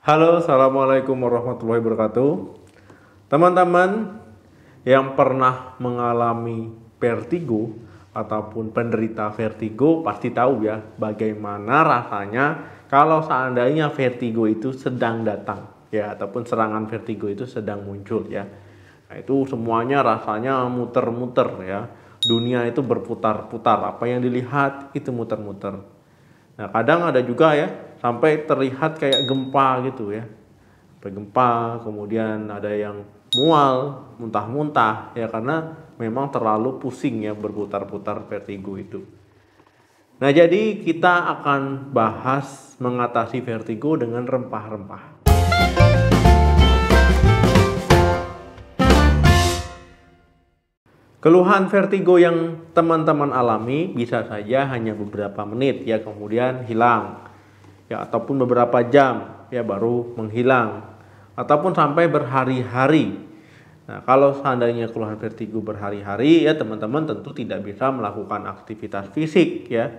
Halo, assalamualaikum warahmatullahi wabarakatuh. Teman-teman yang pernah mengalami vertigo ataupun penderita vertigo pasti tahu ya bagaimana rasanya kalau seandainya vertigo itu sedang datang ya, ataupun serangan vertigo itu sedang muncul ya. Nah, itu semuanya rasanya muter-muter ya. Dunia itu berputar-putar, apa yang dilihat itu muter-muter. Nah, kadang ada juga ya sampai terlihat kayak gempa gitu ya. Sampai gempa, kemudian ada yang mual, muntah-muntah ya, karena memang terlalu pusing ya berputar-putar vertigo itu. Nah, jadi kita akan bahas mengatasi vertigo dengan rempah-rempah. Keluhan vertigo yang teman-teman alami bisa saja hanya beberapa menit ya kemudian hilang ya, ataupun beberapa jam ya baru menghilang, ataupun sampai berhari-hari. Nah, kalau seandainya keluhan vertigo berhari-hari ya teman-teman tentu tidak bisa melakukan aktivitas fisik ya.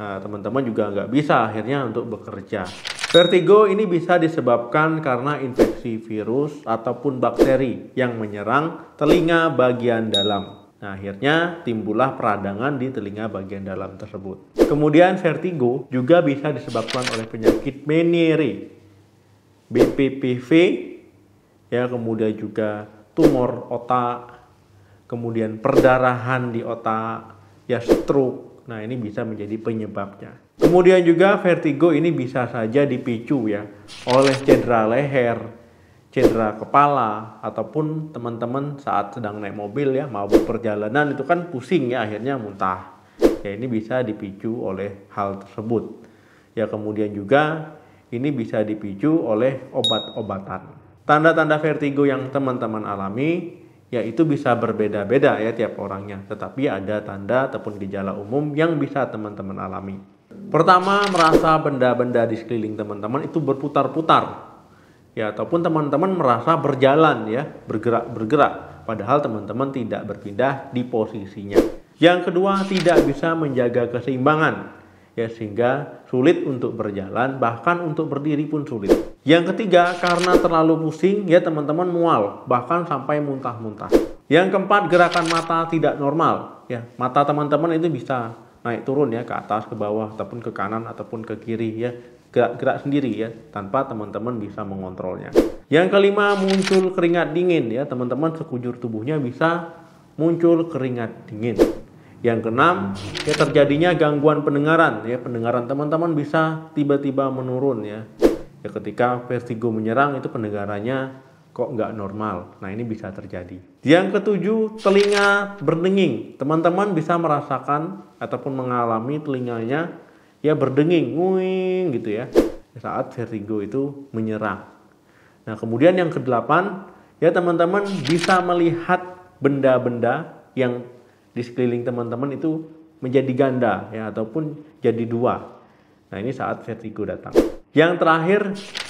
Nah, teman-teman juga nggak bisa akhirnya untuk bekerja. Vertigo ini bisa disebabkan karena infeksi virus ataupun bakteri yang menyerang telinga bagian dalam. Nah, akhirnya timbullah peradangan di telinga bagian dalam tersebut. Kemudian vertigo juga bisa disebabkan oleh penyakit Meniere, BPPV, ya, kemudian juga tumor otak, kemudian perdarahan di otak, ya, stroke. Nah, ini bisa menjadi penyebabnya. Kemudian juga vertigo ini bisa saja dipicu ya oleh cedera leher, cedera kepala, ataupun teman-teman saat sedang naik mobil ya, mabuk perjalanan itu kan pusing ya, akhirnya muntah. Ya, ini bisa dipicu oleh hal tersebut. Ya, kemudian juga ini bisa dipicu oleh obat-obatan. Tanda-tanda vertigo yang teman-teman alami yaitu bisa berbeda-beda ya tiap orangnya, tetapi ada tanda ataupun gejala umum yang bisa teman-teman alami. Pertama, merasa benda-benda di sekeliling teman-teman itu berputar-putar ya, ataupun teman-teman merasa berjalan ya, bergerak padahal teman-teman tidak berpindah di posisinya. Yang kedua, tidak bisa menjaga keseimbangan ya, sehingga sulit untuk berjalan, bahkan untuk berdiri pun sulit. Yang ketiga, karena terlalu pusing ya teman-teman mual, bahkan sampai muntah-muntah. Yang keempat, gerakan mata tidak normal ya, mata teman-teman itu bisa naik turun ya, ke atas, ke bawah, ataupun ke kanan ataupun ke kiri ya, gerak-gerak sendiri ya, tanpa teman-teman bisa mengontrolnya. Yang kelima, muncul keringat dingin ya, teman-teman sekujur tubuhnya bisa muncul keringat dingin. Yang keenam, ya, terjadinya gangguan pendengaran ya, pendengaran teman-teman bisa tiba-tiba menurun ya. Ya, ketika vertigo menyerang itu pendengarannya kok nggak normal. Nah, ini bisa terjadi. Yang ketujuh, telinga berdenging. Teman-teman bisa merasakan ataupun mengalami telinganya ya berdenging, nguing gitu ya, saat vertigo itu menyerang. Nah, kemudian yang kedelapan, ya teman-teman bisa melihat benda-benda yang di sekeliling teman-teman itu menjadi ganda ya, ataupun jadi dua. Nah, ini saat vertigo datang. Yang terakhir,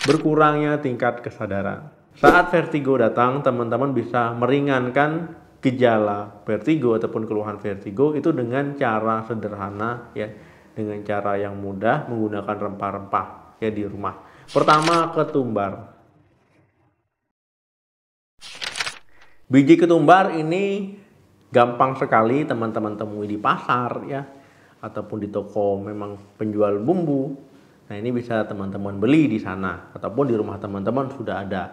berkurangnya tingkat kesadaran. Saat vertigo datang, teman-teman bisa meringankan gejala vertigo ataupun keluhan vertigo itu dengan cara sederhana ya, dengan cara yang mudah menggunakan rempah-rempah ya di rumah. Pertama, ketumbar. Biji ketumbar ini gampang sekali teman-teman temui di pasar ya, ataupun di toko memang penjual bumbu. Nah, ini bisa teman-teman beli di sana ataupun di rumah teman-teman sudah ada.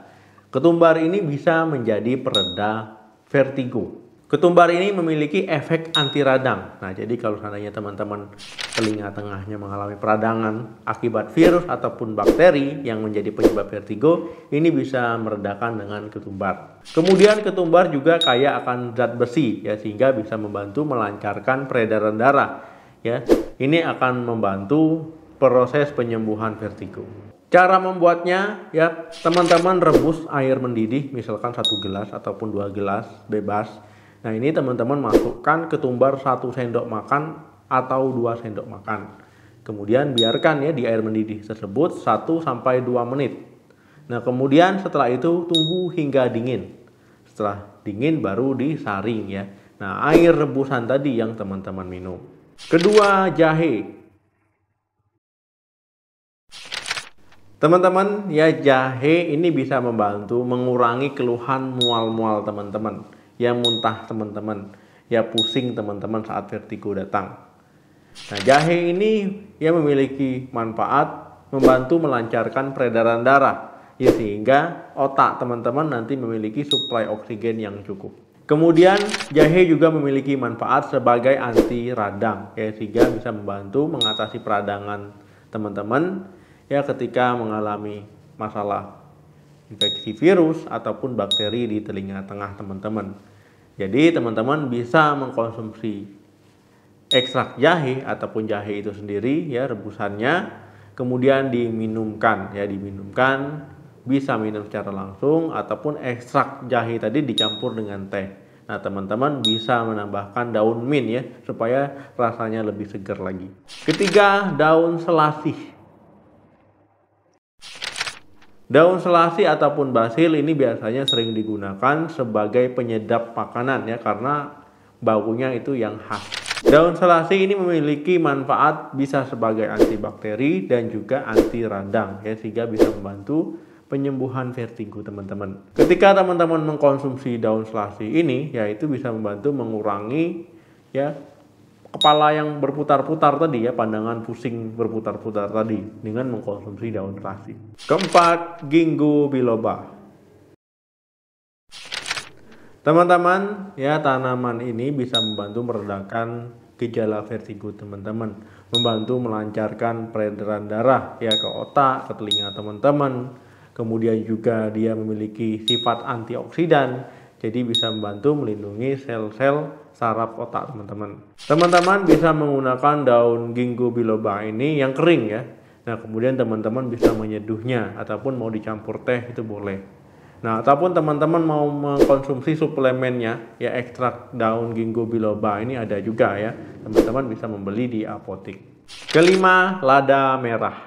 Ketumbar ini bisa menjadi pereda vertigo. Ketumbar ini memiliki efek anti radang. Nah, jadi kalau seandainya teman-teman telinga tengahnya mengalami peradangan akibat virus ataupun bakteri yang menjadi penyebab vertigo, ini bisa meredakan dengan ketumbar. Kemudian ketumbar juga kaya akan zat besi ya, sehingga bisa membantu melancarkan peredaran darah ya. Ini akan membantu proses penyembuhan vertigo. Cara membuatnya ya, teman-teman rebus air mendidih misalkan 1 gelas ataupun 2 gelas bebas. Nah, ini teman-teman masukkan ketumbar 1 sendok makan atau 2 sendok makan. Kemudian biarkan ya di air mendidih tersebut 1-2 menit. Nah, kemudian setelah itu tunggu hingga dingin. Setelah dingin baru disaring ya. Nah, air rebusan tadi yang teman-teman minum. Kedua, jahe. Teman-teman, ya jahe ini bisa membantu mengurangi keluhan mual-mual teman-teman, ya muntah teman-teman, ya pusing teman-teman saat vertigo datang. Nah, jahe ini ya memiliki manfaat membantu melancarkan peredaran darah, ya sehingga otak teman-teman nanti memiliki suplai oksigen yang cukup. Kemudian jahe juga memiliki manfaat sebagai anti radang, ya sehingga bisa membantu mengatasi peradangan teman-teman ya ketika mengalami masalah infeksi virus ataupun bakteri di telinga tengah teman-teman. Jadi teman-teman bisa mengkonsumsi ekstrak jahe ataupun jahe itu sendiri ya rebusannya, kemudian diminumkan ya bisa minum secara langsung ataupun ekstrak jahe tadi dicampur dengan teh. Nah, teman-teman bisa menambahkan daun mint ya supaya rasanya lebih segar lagi. Ketiga, daun selasih. Daun selasih ataupun basil ini biasanya sering digunakan sebagai penyedap makanan ya karena baunya itu yang khas. Daun selasih ini memiliki manfaat bisa sebagai antibakteri dan juga anti radang ya sehingga bisa membantu penyembuhan vertigo teman-teman. Ketika teman-teman mengkonsumsi daun selasih ini ya itu bisa membantu mengurangi ya kepala yang berputar-putar tadi ya, pandangan pusing berputar-putar tadi dengan mengkonsumsi daun selasih. Keempat, ginkgo biloba. Teman-teman, ya tanaman ini bisa membantu meredakan gejala vertigo teman-teman, membantu melancarkan peredaran darah ya ke otak, ke telinga teman-teman. Kemudian juga dia memiliki sifat antioksidan, jadi bisa membantu melindungi sel-sel saraf otak teman-teman. Teman-teman bisa menggunakan daun ginkgo biloba ini yang kering ya. Nah, kemudian teman-teman bisa menyeduhnya ataupun mau dicampur teh itu boleh. Nah, ataupun teman-teman mau mengkonsumsi suplemennya ya ekstrak daun ginkgo biloba ini ada juga ya. Teman-teman bisa membeli di apotek. Kelima, lada merah.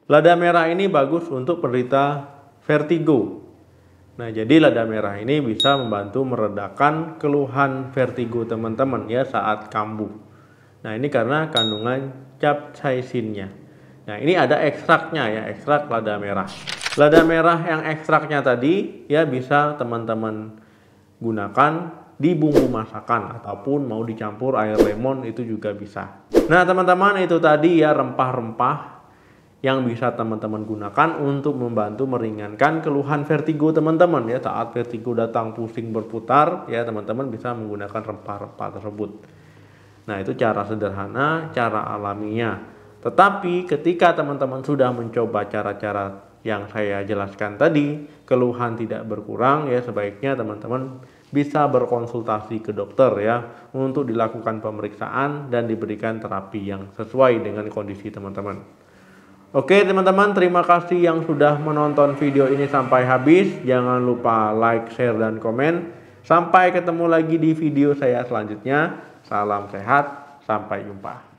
Lada merah ini bagus untuk penderita vertigo. Nah, jadi lada merah ini bisa membantu meredakan keluhan vertigo teman-teman ya saat kambuh. Nah, ini karena kandungan capsaicinnya. Nah, ini ada ekstraknya ya, ekstrak lada merah. Lada merah yang ekstraknya tadi ya bisa teman-teman gunakan di bumbu masakan ataupun mau dicampur air lemon itu juga bisa. Nah, teman-teman itu tadi ya rempah-rempah yang bisa teman-teman gunakan untuk membantu meringankan keluhan vertigo teman-teman ya saat vertigo datang pusing berputar ya teman-teman bisa menggunakan rempah-rempah tersebut. Nah, itu cara sederhana, cara alaminya. Tetapi ketika teman-teman sudah mencoba cara-cara yang saya jelaskan tadi, keluhan tidak berkurang ya sebaiknya teman-teman bisa berkonsultasi ke dokter ya untuk dilakukan pemeriksaan dan diberikan terapi yang sesuai dengan kondisi teman-teman. Oke teman-teman, terima kasih yang sudah menonton video ini sampai habis. Jangan lupa like, share, dan komen. Sampai ketemu lagi di video saya selanjutnya. Salam sehat, sampai jumpa.